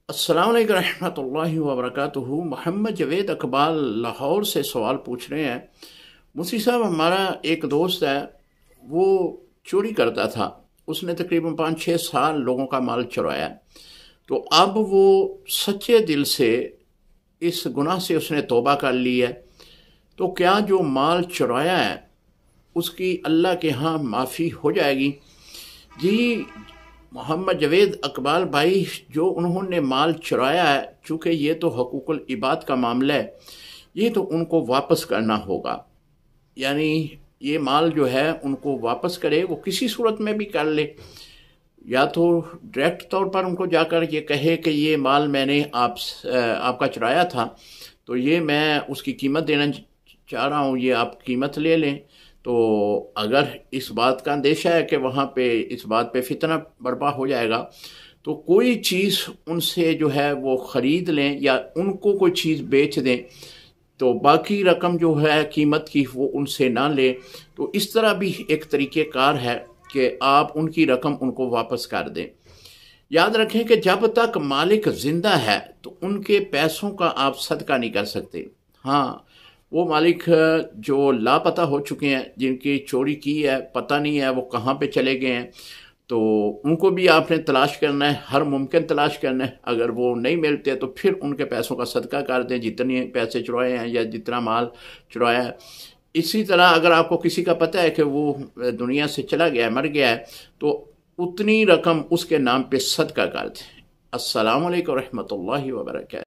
अस्सलाम वालेकुम रहमतुल्लाहि व बरकातुहू। मोहम्मद जवेद इकबाल लाहौर से सवाल पूछ रहे हैं। मुफ्ती साहब, हमारा एक दोस्त है, वो चोरी करता था। उसने तकरीबन 5-6 साल लोगों का माल चुराया। तो अब वो सच्चे दिल से इस गुनाह से उसने तौबा कर ली है। तो क्या जो माल चुराया है उसकी अल्लाह के यहाँ माफ़ी हो जाएगी? जी, मोहम्मद जवेद इकबाल भाई, जो उन्होंने माल चुराया है, चूँकि ये तो हकूकुल इबाद का मामला है, ये तो उनको वापस करना होगा। यानी ये माल जो है उनको वापस करे, वो किसी सूरत में भी कर ले। या तो डायरेक्ट तौर पर उनको जाकर ये कहे कि ये माल मैंने आपका चुराया था, तो ये मैं उसकी कीमत देना चाह रहा हूँ, ये आप कीमत ले लें। तो अगर इस बात का अंदेशा है कि वहाँ पे इस बात पे फितना बर्पा हो जाएगा, तो कोई चीज़ उनसे जो है वो ख़रीद लें या उनको कोई चीज़ बेच दें, तो बाकी रकम जो है कीमत की वो उनसे ना ले। तो इस तरह भी एक तरीक़ेकार है कि आप उनकी रकम उनको वापस कर दें। याद रखें कि जब तक मालिक ज़िंदा है तो उनके पैसों का आप सदका नहीं कर सकते। हाँ, वो मालिक जो लापता हो चुके हैं, जिनकी चोरी की है, पता नहीं है वो कहाँ पे चले गए हैं, तो उनको भी आपने तलाश करना है, हर मुमकिन तलाश करना है। अगर वो नहीं मिलते तो फिर उनके पैसों का सदका कर दें, जितने पैसे चुराए हैं या जितना माल चुराया है। इसी तरह अगर आपको किसी का पता है कि वो दुनिया से चला गया है, मर गया है, तो उतनी रकम उसके नाम पे सदका कर दें। अस्सलाम वालेकुम रहमतुल्लाहि व बरकातहू।